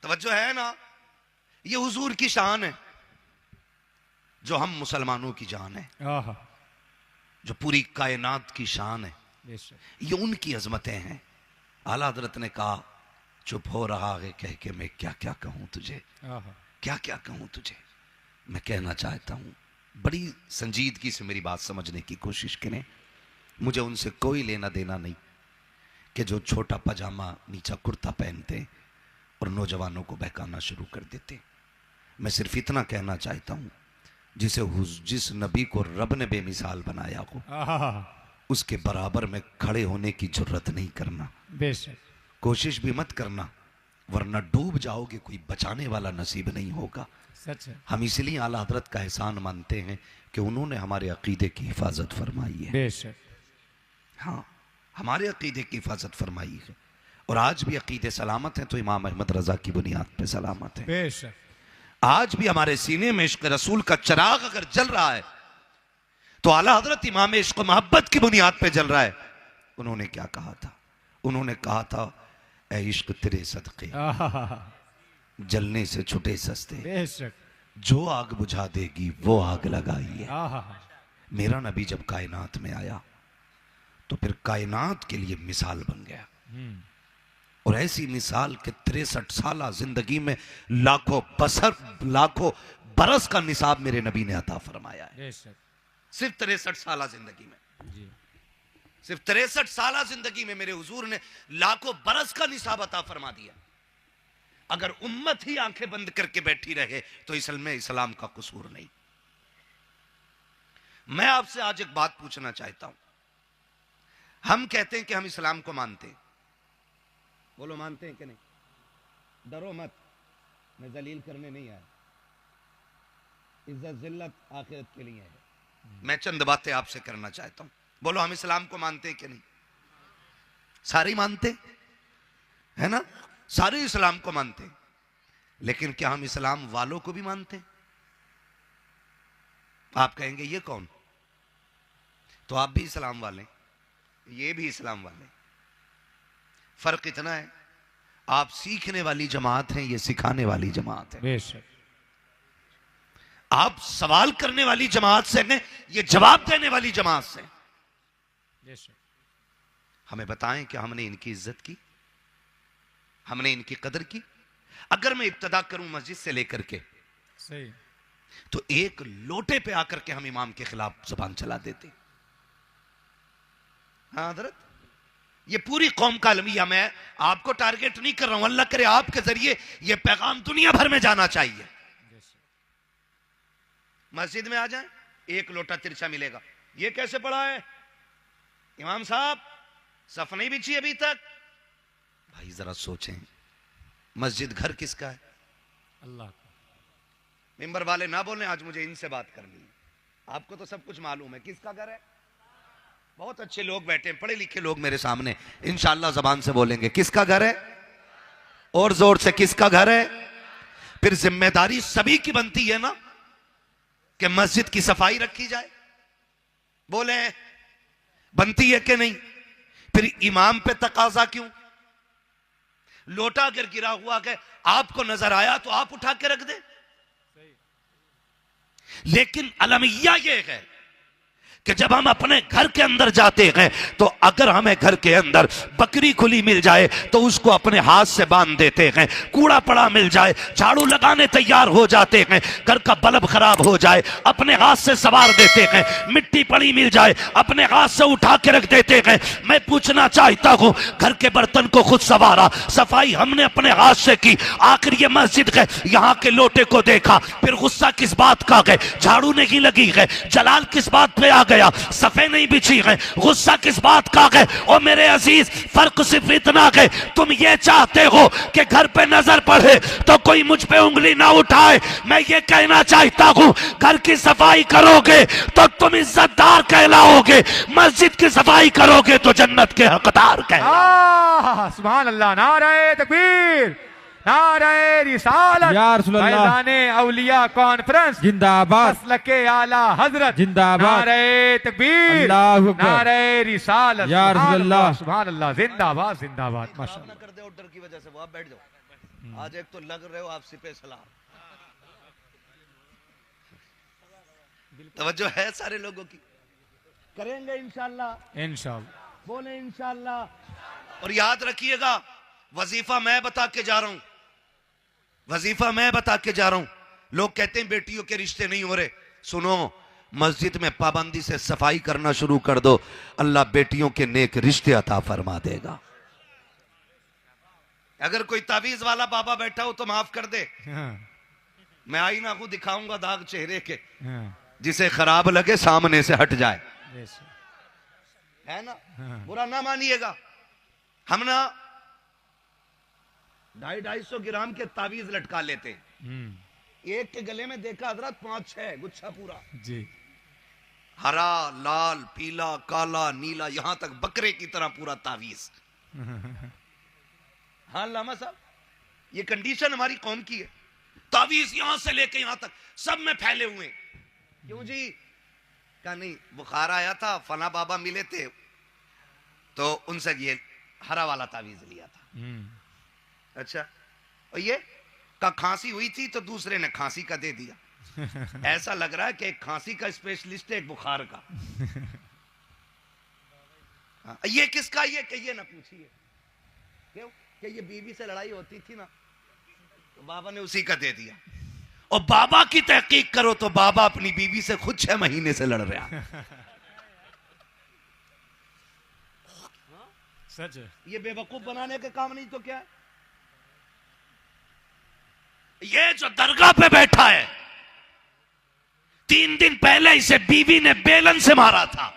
तवज्जो है ना? ये हुजूर की शान है, जो हम मुसलमानों की जान है, जो पूरी कायनात की शान है, ये उनकी अजमतें हैं। आला हजरत ने कहा चुप हो रहा है कह के मैं क्या क्या कहूं तुझे, क्या क्या कहूं तुझे। मैं कहना चाहता हूं, बड़ी संजीदगी से मेरी बात समझने की कोशिश करें। मुझे उनसे कोई लेना देना नहीं कि जो छोटा पजामा नीचा कुर्ता पहनते और नौजवानों को बहकाना शुरू कर देते। मैं सिर्फ इतना कहना चाहता हूं, जिस नबी को रब ने बेमिसाल बनाया हो उसके बराबर में खड़े होने की जरूरत नहीं करना। बेशक कोशिश भी मत करना, वरना डूब जाओगे, कोई बचाने वाला नसीब नहीं होगा। सच है। हम इसलिए आला हजरत का एहसान मानते हैं कि उन्होंने हमारे अकीदे की हिफाजत फरमाई है। बेशक हाँ, हमारे अकीदे की हिफाजत फरमाई है, और आज भी अकीदे सलामत हैं तो इमाम अहमद रजा की बुनियाद पे सलामत है। बेशक आज भी हमारे सीने में इश्क रसूल का चिराग अगर जल रहा है तो आला हजरत इमाम इश्क मोहब्बत की बुनियाद पे जल रहा है। उन्होंने क्या कहा था? उन्होंने कहा था ऐ इश्क तेरे सदके जलने से छुटे सस्ते, बेशक जो आग बुझा देगी वो आग लगाई है। मेरा नबी जब कायनात में आया तो फिर कायनात के लिए मिसाल बन गया, और ऐसी मिसाल के 63 साल जिंदगी में लाखों बरस का निसाब मेरे नबी ने अता फरमाया है। सिर्फ 63 साल जिंदगी में जी। सिर्फ 63 साल जिंदगी में मेरे हुजूर ने लाखों बरस का निसाब अता फरमा दिया। अगर उम्मत ही आंखें बंद करके बैठी रहे तो इसमें इस्लाम का कसूर नहीं। मैं आपसे आज एक बात पूछना चाहता हूं। हम कहते हैं कि हम इस्लाम को मानते हैं, बोलो मानते हैं कि नहीं? डरो मत, मैं जलील करने नहीं आया, इज्जत जिल्लत आखिरत के लिए है। मैं चंद बातें आपसे करना चाहता हूं। बोलो हम इस्लाम को मानते हैं कि नहीं? सारे मानते है ना? सारे इस्लाम को मानते हैं, लेकिन क्या हम इस्लाम वालों को भी मानते हैं? आप कहेंगे ये कौन? तो आप भी इस्लाम वाले, ये भी इस्लाम वाले। फर्क इतना है, आप सीखने वाली जमात हैं, ये सिखाने वाली जमात है। बेशक आप सवाल करने वाली जमात से हैं, ये जवाब देने वाली जमात से। बेशक हमें बताएं कि हमने इनकी इज्जत की, हमने इनकी कदर की? अगर मैं इब्तदा करूं मस्जिद से लेकर के सही, तो एक लोटे पे आकर के हम इमाम के खिलाफ जुबान चला देते। हाँ हजरत, ये पूरी कौम का अलमिया, मैं आपको टारगेट नहीं कर रहा हूं, अल्लाह करे आपके जरिए ये पैगाम दुनिया भर में जाना चाहिए। मस्जिद में आ जाए, एक लोटा तिरछा मिलेगा। ये कैसे पड़ा है इमाम साहब? सफ नहीं बिछी अभी तक। भाई जरा सोचें, मस्जिद घर किसका है? अल्लाह का। मिंबर वाले ना बोलें, आज मुझे इनसे बात करनी है। आपको तो सब कुछ मालूम है किसका घर है। बहुत अच्छे लोग बैठे हैं, पढ़े लिखे लोग मेरे सामने, इंशाअल्लाह जबान से बोलेंगे किसका घर है, और जोर से किसका घर है। फिर जिम्मेदारी सभी की बनती है ना कि मस्जिद की सफाई रखी जाए, बोले बनती है कि नहीं? फिर इमाम पे तकाजा क्यों? लोटा अगर गिरा हुआ है आपको नजर आया तो आप उठा के रख दे, लेकिन अलमिया ये है कि जब हम अपने घर के अंदर जाते हैं तो अगर हमें घर के अंदर बकरी खुली मिल जाए तो उसको अपने हाथ से बांध देते हैं, कूड़ा पड़ा मिल जाए झाड़ू लगाने तैयार हो जाते हैं, घर का बल्ब खराब हो जाए अपने हाथ से सवार देते हैं, मिट्टी पड़ी मिल जाए अपने हाथ से उठा के रख देते हैं। मैं पूछना चाहता हूं, घर के बर्तन को खुद सवारा, सफाई हमने अपने हाथ से की, आखिर ये मस्जिद है, यहाँ के लोटे को देखा, फिर गुस्सा किस बात का है? झाड़ू नहीं लगी है, जलाल किस बात पे आ गया, सफे नहीं बिछी है, गुस्सा किस बात का है? और मेरे अजीज, फर्क सिर्फ इतना है, तुम ये चाहते हो कि घर पे नजर पड़े तो कोई मुझ पे उंगली ना उठाए। मैं ये कहना चाहता हूं, घर की सफाई करोगे तो तुम इज्जतदार कहलाओगे, मस्जिद की सफाई करोगे तो जन्नत के हकदार कहलाओगे। सुभान अल्लाह, नारे तकबीर, नारे रिसालत, या रसूल अल्लाह, मैदाने औलिया कॉन्फ्रेंस जिंदाबाद, मसलके आला हजरत जिंदाबाद, नारे तकबीर, अल्लाहु अकबर, नारे रिसालत, या रसूल अल्लाह, सुभान अल्लाह, जिंदाबाद जिंदाबाद। माशाअल्लाह कर दे ऑर्डर की वजह से वो आप बैठ जाओ। आज एक तो लग रहे हो आप सिपे सलार। तवज्जो है सारे लोगों की। करेंगे इंशाल्लाह, इंशाल्लाह। बोले इंशाल्लाह। और याद रखिएगा, वजीफा मैं बता के जा रहा हूं, वजीफा मैं बता के जा रहा हूं। लोग कहते हैं बेटियों के रिश्ते नहीं हो रहे। सुनो, मस्जिद में पाबंदी से सफाई करना शुरू कर दो, अल्लाह बेटियों के नेक रिश्ते अता फरमा देगा। अगर कोई तावीज वाला बाबा बैठा हो तो माफ कर दे, हाँ, मैं आईना को दिखाऊंगा दाग चेहरे के, हाँ, जिसे खराब लगे सामने से हट जाए, बेशक। है ना? हाँ। बुरा ना मानिएगा। हम ना 250-250 ग्राम के तावीज लटका लेते हैं। एक के गले में देखा हजरत 5-6 गुच्छा पूरा, जी। हरा, लाल, पीला, काला, नीला, यहां तक बकरे की तरह पूरा तावीज। हाँ लामा साहब, ये कंडीशन हमारी कौम की है। तावीज यहां से लेके यहां तक सब में फैले हुए। क्यों जी? क्या नहीं, बुखार आया था, फला बाबा मिले थे तो उनसे ये हरा वाला तावीज लिया था। अच्छा, और ये का खांसी हुई थी तो दूसरे ने खांसी का दे दिया। ऐसा लग रहा है कि एक खांसी का स्पेशलिस्ट है, एक बुखार का। ये किसका? ये कहिए ना, पूछिए क्यों कि ये बीवी से लड़ाई होती थी ना, तो बाबा ने उसी का दे दिया। और बाबा की तहकीक करो तो बाबा अपनी बीवी से खुद 6 महीने से लड़ रहा। सच है। ये बेवकूफ बनाने के काम नहीं तो क्या है? ये जो दरगाह पे बैठा है, 3 दिन पहले इसे बीवी ने बेलन से मारा था,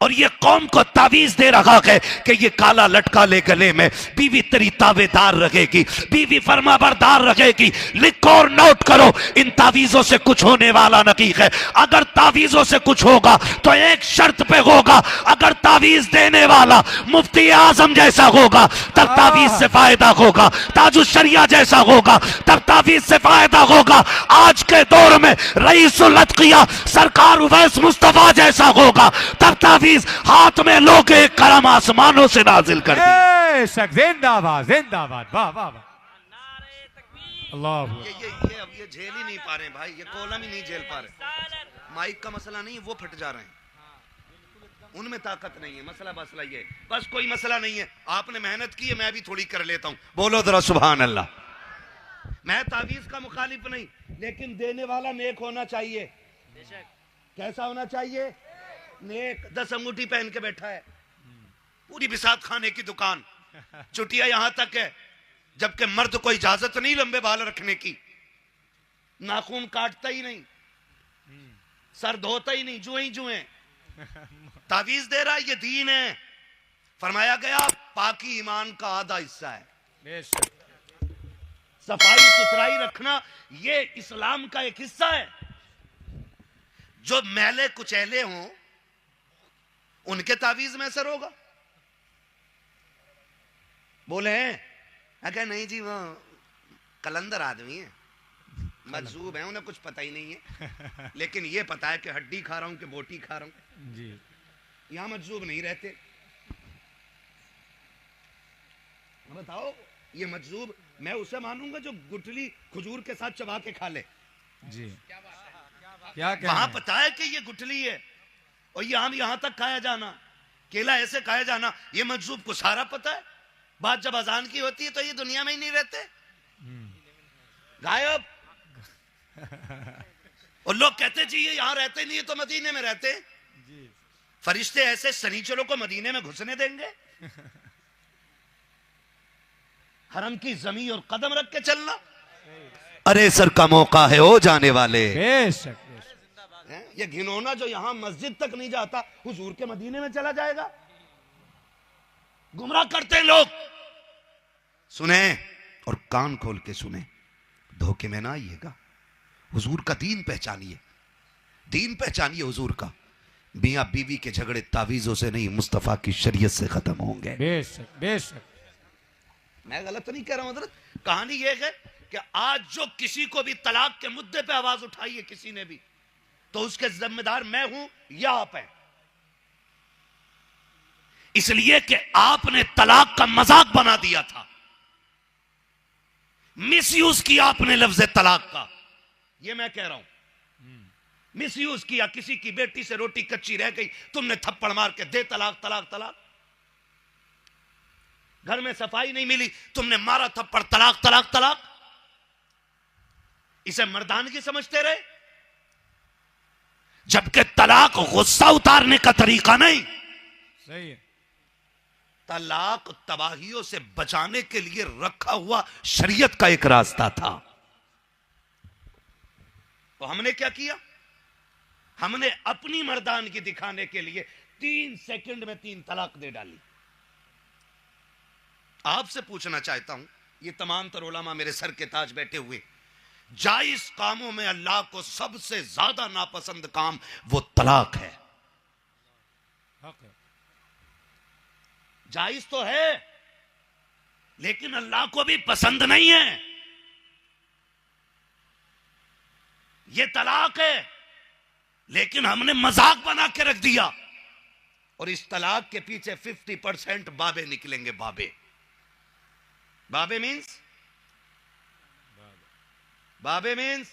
और ये कौम को तावीज दे रहा है कि ये काला लटका ले गले में, बीवी तेरी ताबेदार रहेगी, बीवी फरमाबरदार रहेगी। लिखो और नोट करो, इन तावीजों से कुछ होने वाला नहीं है। अगर तावीजों से कुछ होगा तो एक शर्त पे होगा, अगर तावीज देने वाला मुफ्ती आजम जैसा होगा तब तावीज से फायदा होगा, ताजुश शरिया जैसा होगा तब तावीज से फायदा होगा। आज के दौर में रईसुल अतकिया सरकार उवैस मुस्तफा जैसा होगा तब तावीज हाथ में लोगे करम आसमानों से नाजिल कर दी। बेशक, जिंदाबाद जिंदाबाद, वाह वाह वाह, अल्लाह। ये झेल ही नहीं पा रहे भाई, ये कॉलम ही नहीं झेल पा रहे। माइक का मसला नहीं, वो फट जा रहे हैं, उनमें ताकत नहीं है। मसला ये, बस कोई मसला नहीं है। आपने मेहनत की है, मैं भी थोड़ी कर लेता हूं। बोलो जरा सुभान अल्लाह। मैं तावीज का मुखालिफ नहीं, लेकिन देने वाला नेक होना चाहिए। कैसा होना चाहिए? नेक। 10 अंगूठी पहन के बैठा है, पूरी बिसात खाने की दुकान, चुटिया यहां तक है, जबकि मर्द को इजाजत नहीं लंबे बाल रखने की, नाखून काटता ही नहीं, सर धोता ही नहीं, जुए तावीज दे रहा है। ये दीन है। फरमाया गया पाकी ईमान का आधा हिस्सा है। बेशक। सफाई सुथराई रखना ये इस्लाम का एक हिस्सा है। जो मैले कुचैले हों उनके तावीज में असर होगा। बोले हैं? अगर नहीं जी, वो कलंदर आदमी है, मजजूब है, उन्हें कुछ पता ही नहीं है, लेकिन ये पता है कि हड्डी खा रहा हूं कि बोटी खा रहा हूं जी। यहां मजजूब नहीं रहते। बताओ, ये मजजूब मैं उसे मानूंगा जो गुठली खजूर के साथ चबा के खा ले। जी, क्या वहां पता है कि ये गुठली है, और ये आम यहां तक खाया जाना, केला ऐसे खाया जाना, ये मजजूब को सारा पता है। बात जब अजान की होती है तो ये दुनिया में ही नहीं रहते, गायब। और लोग कहते जी ये यहां रहते नहीं है तो मदीने में रहते। फरिश्ते ऐसे शनीचरों को मदीने में घुसने देंगे? हरम की जमीन और कदम रख के चलना। अरे सर का मौका है ओ जाने वाले। बेशक। ये घिनौना जो यहां मस्जिद तक नहीं जाता, हुजूर के मदीने में चला जाएगा। गुमराह करते हैं लोग। सुने और कान खोल के सुने, धोखे में ना आइएगा। हुजूर का दीन पहचानिए, दीन पहचानिए हुजूर का। मियां बीवी के झगड़े तावीजों से नहीं, मुस्तफा की शरीयत से खत्म होंगे। बेशक बेशक। मैं गलत नहीं कह रहा हूं हजरत। कहानी यह है कि आज जो किसी को भी तलाक के मुद्दे पे आवाज उठाई है किसी ने भी, तो उसके जिम्मेदार मैं हूं या आप हैं। इसलिए कि आपने तलाक का मजाक बना दिया था। मिसयूज किया आपने लफ्ज तलाक का, ये मैं कह रहा हूं, मिसयूज किया। किसी की बेटी से रोटी कच्ची रह गई, तुमने थप्पड़ मार के दे तलाक तलाक तलाक। घर में सफाई नहीं मिली, तुमने मारा थप्पड़ तलाक तलाक तलाक। इसे मर्दानगी समझते रहे, जबकि तलाक गुस्सा उतारने का तरीका नहीं। सही है। तलाक तबाहियों से बचाने के लिए रखा हुआ शरीयत का एक रास्ता था। तो हमने क्या किया? हमने अपनी मर्दानगी दिखाने के लिए 3 सेकंड में 3 तलाक दे डाली। आपसे पूछना चाहता हूं, ये तमाम तर उलमा मेरे सर के ताज बैठे हुए, जायज कामों में अल्लाह को सबसे ज्यादा नापसंद काम वो तलाक है। हक है। जायज तो है, लेकिन अल्लाह को भी पसंद नहीं है। ये तलाक है, लेकिन हमने मजाक बना के रख दिया। और इस तलाक के पीछे 50% बाबे निकलेंगे। बाबे, बाबे मीन्स, बाबे मीन्स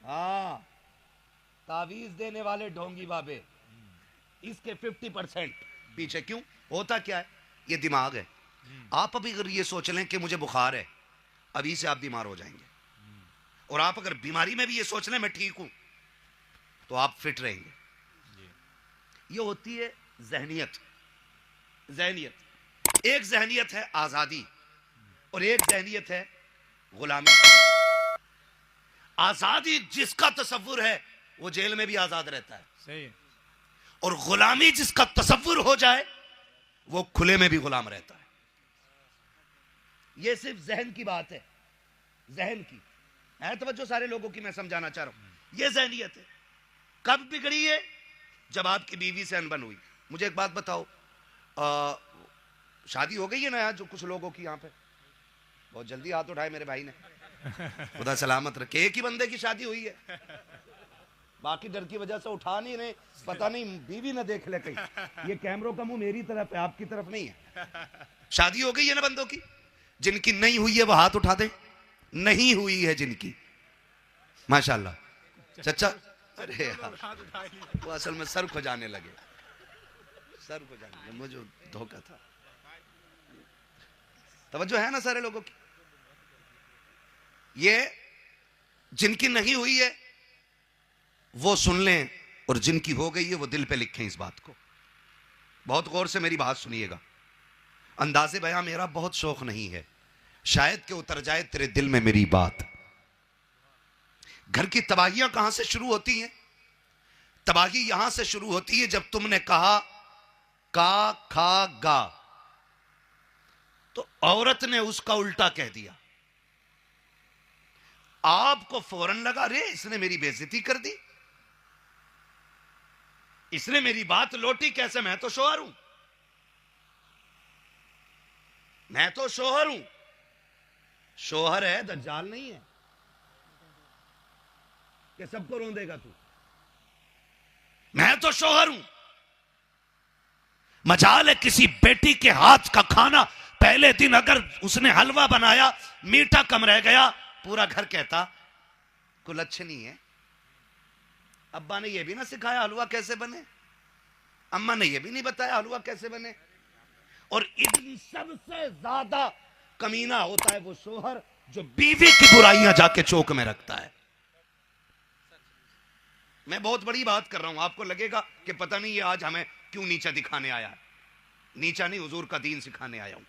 हाँ, तावीज देने वाले ढोंगी बाबे। इसके 50% पीछे क्यों? होता क्या है, ये दिमाग है। आप अभी अगर ये सोच लें कि मुझे बुखार है, अभी से आप बीमार हो जाएंगे। और आप अगर बीमारी में भी ये सोच लें मैं ठीक हूं, तो आप फिट रहेंगे। ये होती है जहनियत। जहनियत, एक जहनियत है आजादी और एक जहनियत है गुलामी। आजादी जिसका तसव्वुर है वो जेल में भी आजाद रहता है। सही है। और गुलामी जिसका तसव्वुर हो जाए वो खुले में भी गुलाम रहता है। ये सिर्फ जहन की बात है, जहन की है। तवज्जो सारे लोगों की मैं समझाना चाह रहा हूं। ये जहनियत है। कब बिगड़ी है? जब आपकी बीवी से अनबन हुई। मुझे एक बात बताओ, शादी हो गई है ना यहाँ जो कुछ लोगों की, यहाँ पे बहुत जल्दी हाथ उठाए मेरे भाई ने, खुदा सलामत रखे। एक ही बंदे की शादी हुई है, बाकी डर की वजह से उठा नहीं रहे, पता नहीं बीवी ना देख ले कहीं। ये कैमरों का मुंह मेरी तरफ है, आपकी तरफ नहीं है। शादी हो गई है ना बंदों की? जिनकी नहीं हुई है वो हाथ उठा दे। नहीं हुई है जिनकी, माशाल्लाह। चचा, अरे यार वो असल में सर खुजाने लगे, सर खुजाने लगे, मुझे धोखा था। तवज्जो है ना सारे लोगों की? ये जिनकी नहीं हुई है वो सुन लें, और जिनकी हो गई है वो दिल पे लिखें इस बात को। बहुत गौर से मेरी बात सुनिएगा। अंदाज़े बयां मेरा बहुत शौक नहीं है, शायद कि उतर जाए तेरे दिल में मेरी बात। घर की तबाहियां कहां से शुरू होती हैं? तबाही यहां से शुरू होती है जब तुमने कहा का खा गा, तो औरत ने उसका उल्टा कह दिया। आपको फौरन लगा अरे इसने मेरी बेइज्जती कर दी, इसने मेरी बात लौटी कैसे? मैं तो शोहर हूं, मैं तो शोहर हूं। शोहर है, दज्जाल नहीं है कि सबको रोंदेगा तू। मैं तो शोहर हूं। मजाल है किसी बेटी के हाथ का खाना पहले दिन अगर उसने हलवा बनाया, मीठा कम रह गया, पूरा घर कहता कुल अच्छे नहीं है। अब्बा ने यह भी ना सिखाया हलवा कैसे बने, अम्मा ने यह भी नहीं बताया हलवा कैसे बने। और इन सबसे ज्यादा कमीना होता है वो शोहर जो बीवी की बुराइयां जाके चौक में रखता है। मैं बहुत बड़ी बात कर रहा हूं, आपको लगेगा कि पता नहीं ये आज हमें क्यों नीचा दिखाने आया है। नीचा नहीं, हुजूर का दीन सिखाने आया हूं।